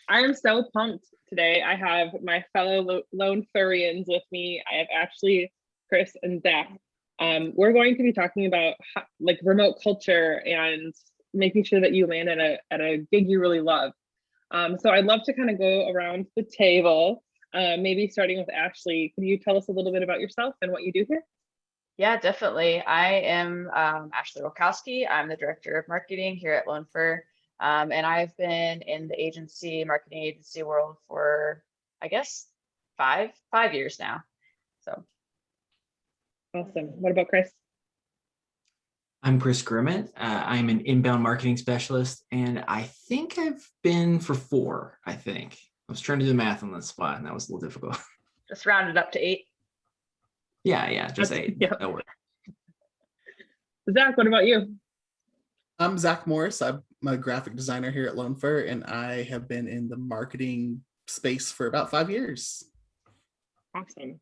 I am so pumped today. I have my fellow lone Firnians with me. I have Ashley, Chris, and Zach. We're going to be talking about like remote culture and making sure that you land at a gig you really love. So I'd love to kind of go around the table, maybe starting with Ashley. Can you tell us a little bit about yourself and what you do here? Yeah, definitely. I am Ashley Rolkowski. I'm the director of marketing here at Lone Fir. And I've been in the marketing agency world for, I guess, five years now. So Awesome. What about Chris? I'm Chris Grimmett. I'm an inbound marketing specialist, and I think I've been for 4, I think. I was trying to do the math on the spot, and that was a little difficult. just rounded up to 8. Yeah, just 8. Yeah. That worked. Zach, what about you? I'm Zach Morris. I'm a graphic designer here at Lone Fir, and I have been in the marketing space for about 5 years. Awesome.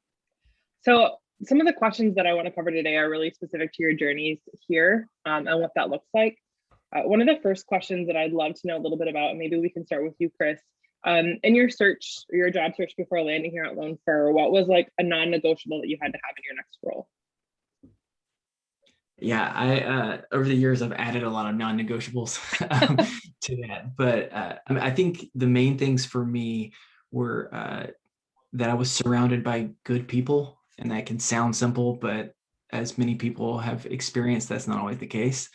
So some of the questions that I want to cover today are really specific to your journeys here and what that looks like. One of the first questions that I'd love to know a little bit about, and maybe we can start with you, Chris. In your search, your job search before landing here at Lone Fir, what was like a non-negotiable that you had to have in your next role? Yeah, I over the years I've added a lot of non-negotiables to that, but I think the main things for me were that I was surrounded by good people, and that can sound simple, but as many people have experienced, that's not always the case.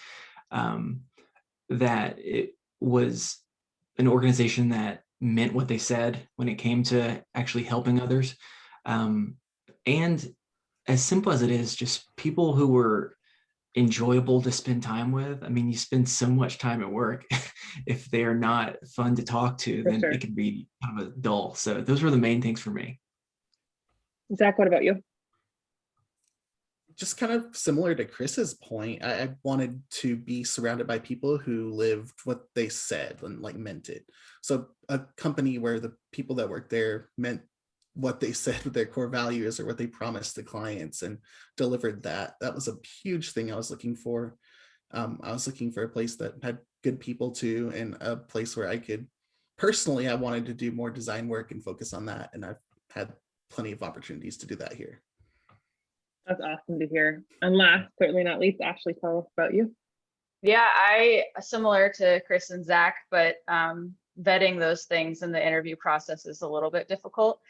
That it was an organization that meant what they said when it came to actually helping others, and as simple as it is, just people who were enjoyable to spend time with. I mean, you spend so much time at work. If they are not fun to talk to, then sure. it can be kind of a dull. So those were the main things for me. Zach, what about you? Just kind of similar to Chris's point, I wanted to be surrounded by people who lived what they said and like meant it. So a company where the people that worked there meant what they said with their core values or what they promised the clients and delivered that. That was a huge thing I was looking for. I was looking for a place that had good people too, and a place where I could personally, I wanted to do more design work and focus on that. And I've had plenty of opportunities to do that here. That's awesome to hear. And last, certainly not least, Ashley, tell us about you. Yeah, I similar to Chris and Zach, but vetting those things in the interview process is a little bit difficult.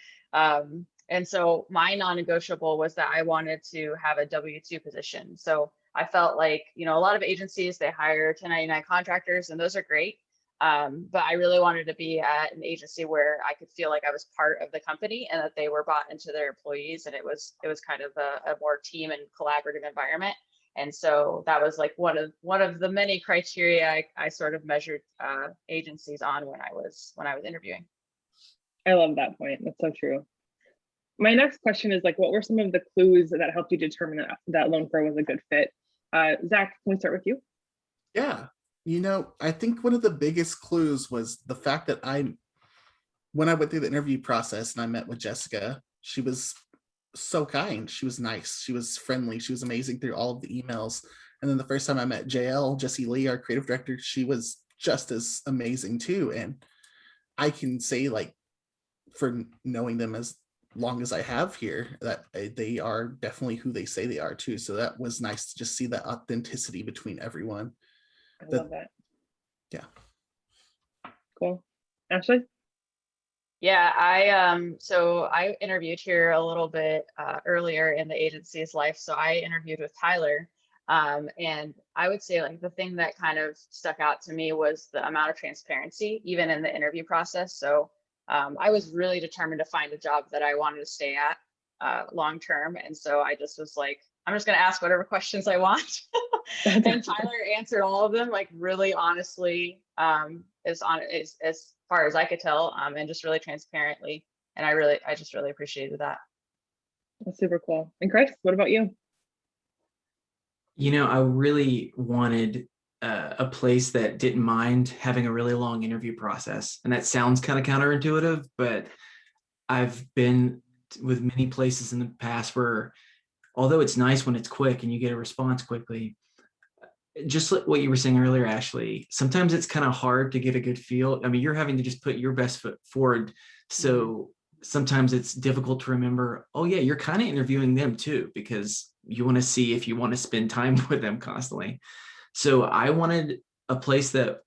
And so my non-negotiable was that I wanted to have a W-2 position. So I felt like, a lot of agencies, they hire 1099 contractors, and those are great. But I really wanted to be at an agency where I could feel like I was part of the company and that they were bought into their employees. And it was kind of a more team and collaborative environment. And so that was like one of the many criteria I sort of measured agencies on when I was interviewing. I love that point. That's so true. My next question is like, what were some of the clues that helped you determine that Lone Fir was a good fit? Zach, can we start with you? Yeah. I think one of the biggest clues was the fact that when I went through the interview process and I met with Jessica, she was so kind. She was nice. She was friendly. She was amazing through all of the emails. And then the first time I met Jessie Lee, our creative director, she was just as amazing too. And I can say, like, for knowing them as long as I have here, that they are definitely who they say they are too. So that was nice to just see that authenticity between everyone. I love that. Yeah. Cool. Ashley? Yeah, so I interviewed here a little bit earlier in the agency's life. So I interviewed with Tyler. And I would say like the thing that kind of stuck out to me was the amount of transparency, even in the interview process. So I was really determined to find a job that I wanted to stay at long term. And so I just was like, I'm just going to ask whatever questions I want. And Tyler answered all of them, like really honestly, as far as I could tell, and just really transparently. And I just really appreciated that. That's super cool. And Chris, what about you? I really wanted a place that didn't mind having a really long interview process. And that sounds kind of counterintuitive, but I've been with many places in the past where, although it's nice when it's quick and you get a response quickly, just like what you were saying earlier, Ashley, sometimes it's kind of hard to get a good feel. I mean, you're having to just put your best foot forward. So sometimes it's difficult to remember, oh yeah, you're kind of interviewing them too, because you want to see if you want to spend time with them constantly. So I wanted a place that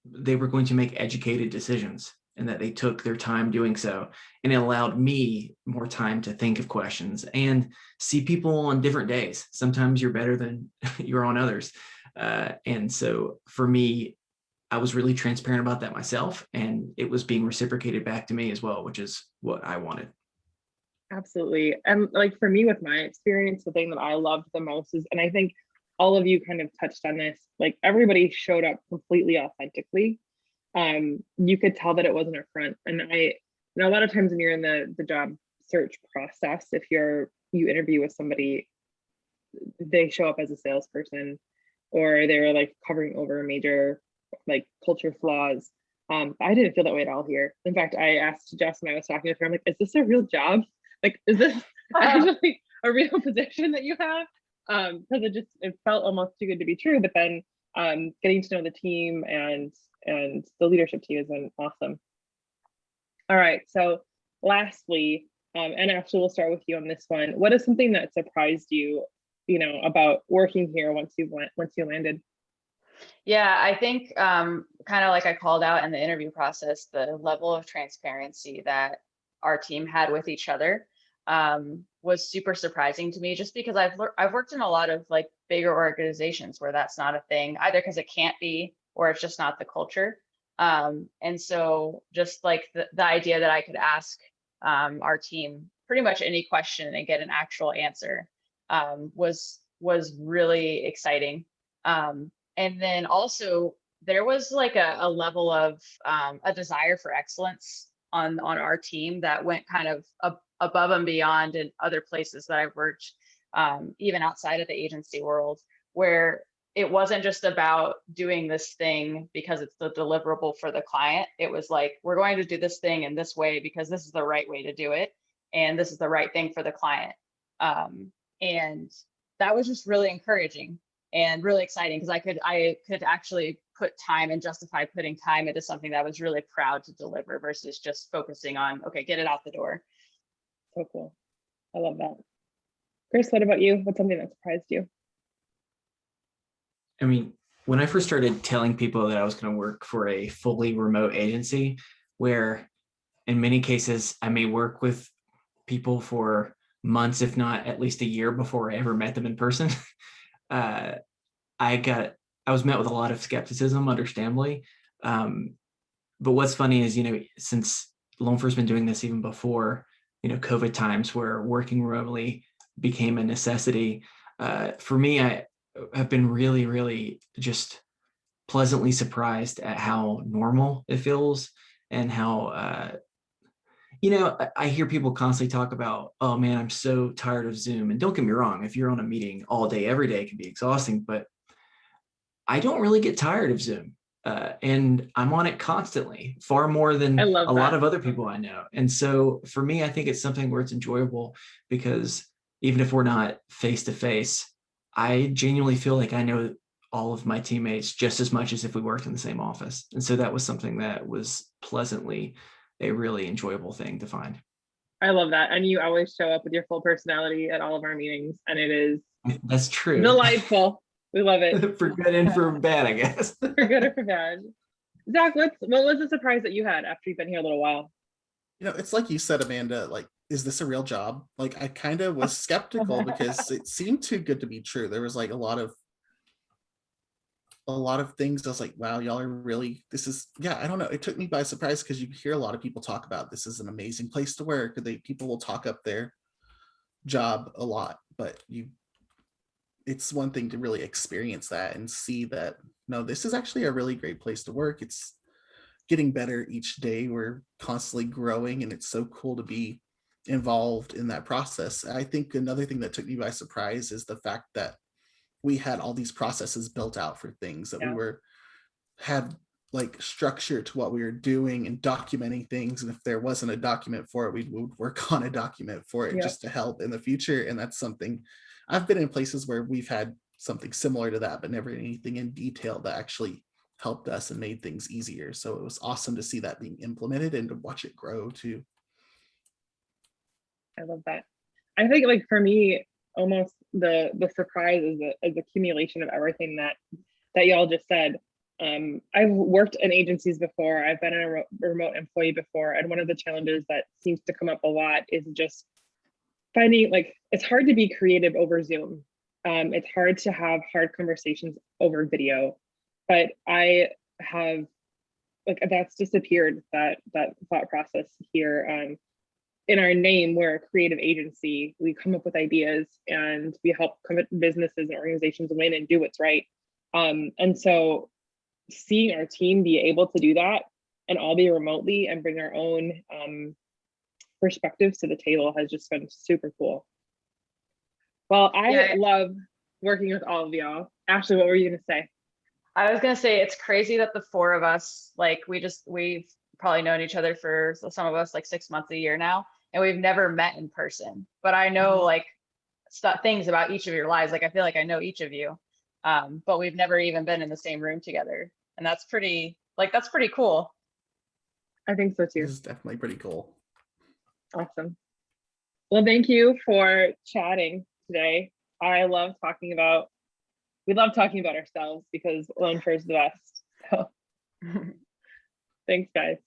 they were going to make educated decisions and that they took their time doing so. And it allowed me more time to think of questions and see people on different days. Sometimes you're better than you're on others. And so for me, I was really transparent about that myself, and it was being reciprocated back to me as well, which is what I wanted. Absolutely. And like for me with my experience, the thing that I loved the most is, and I think all of you kind of touched on this, like everybody showed up completely authentically. You could tell that it wasn't a front. And you know, a lot of times when you're in the job search process, if you interview with somebody, they show up as a salesperson, or they were like covering over major like culture flaws. I didn't feel that way at all here. In fact, I asked Jess when I was talking to her, I'm like, is this a real job? Like, is this actually a real position that you have? Because it felt almost too good to be true. But then getting to know the team and the leadership team has been awesome. All right, so lastly, and actually we'll start with you on this one. What is something that surprised you, you know, about working here once you landed? Yeah, I think kind of like I called out in the interview process, the level of transparency that our team had with each other was super surprising to me, just because I've worked in a lot of like bigger organizations where that's not a thing, either because it can't be or it's just not the culture. And so just like the idea that I could ask our team pretty much any question and get an actual answer was really exciting. And then also there was like a level of a desire for excellence on our team that went kind of above and beyond in other places that I've worked, even outside of the agency world, where it wasn't just about doing this thing because it's the deliverable for the client. It was like, we're going to do this thing in this way because this is the right way to do it, and this is the right thing for the client. And that was just really encouraging and really exciting, because I could actually put time and justify putting time into something that I was really proud to deliver versus just focusing on, okay, get it out the door. So cool. I love that. Chris, what about you? What's something that surprised you? I mean, when I first started telling people that I was going to work for a fully remote agency, where in many cases I may work with people for months, if not at least a year before I ever met them in person, I was met with a lot of skepticism, understandably. But what's funny is, you know, since Loan4's been doing this even before, you know, COVID times where working remotely became a necessity, for me, I have been really, really just pleasantly surprised at how normal it feels, and how, you know, I hear people constantly talk about, oh man, I'm so tired of Zoom. And don't get me wrong, if you're on a meeting all day, every day, it can be exhausting, but I don't really get tired of Zoom. And I'm on it constantly, far more than I a love lot that. of other people I know. And so for me, I think it's something where it's enjoyable, because even if we're not face to face, I genuinely feel like I know all of my teammates just as much as if we worked in the same office. And so that was something that was pleasantly a really enjoyable thing to find. I love that. And you always show up with your full personality at all of our meetings, and it is That's true. delightful. We love it. For good and for bad, I guess. For good or for bad. Zach, what was the surprise that you had after you've been here a little while? You know, it's like you said, Amanda, like, is this a real job? Like, I kind of was skeptical because it seemed too good to be true. There was like a lot of things. I was like, wow, y'all are really, this is, yeah, I don't know. It took me by surprise, because you hear a lot of people talk about this is an amazing place to work. People will talk up their job a lot, but it's one thing to really experience that and see that, no, this is actually a really great place to work. It's getting better each day. We're constantly growing, and it's so cool to be involved in that process. I think another thing that took me by surprise is the fact that we had all these processes built out for things, that we had like structure to what we were doing and documenting things. And if there wasn't a document for it, we would work on a document for it just to help in the future. And that's something I've been in places where we've had something similar to that, but never anything in detail that actually helped us and made things easier. So it was awesome to see that being implemented and to watch it grow too. I love that. I think like for me, almost the surprise is the accumulation of everything that y'all just said. I've worked in agencies before. I've been a remote employee before, and one of the challenges that seems to come up a lot is just finding, like, it's hard to be creative over Zoom. It's hard to have hard conversations over video, but I have, like, that's disappeared, that thought process here. In our name, we're a creative agency. We come up with ideas and we help businesses and organizations win and do what's right. And so seeing our team be able to do that and all be remotely and bring our own perspectives to the table has just been super cool. Well, I love working with all of y'all. Ashley, what were you gonna say? I was gonna say it's crazy that the four of us, like we've probably known each other for some of us like 6 months, a year now, and we've never met in person. But I know like things about each of your lives. Like I feel like I know each of you, but we've never even been in the same room together, and that's pretty cool. I think so too. This is definitely pretty cool. Awesome. Well, thank you for chatting today. We love talking about ourselves because Lone Fir is the best. So thanks, guys.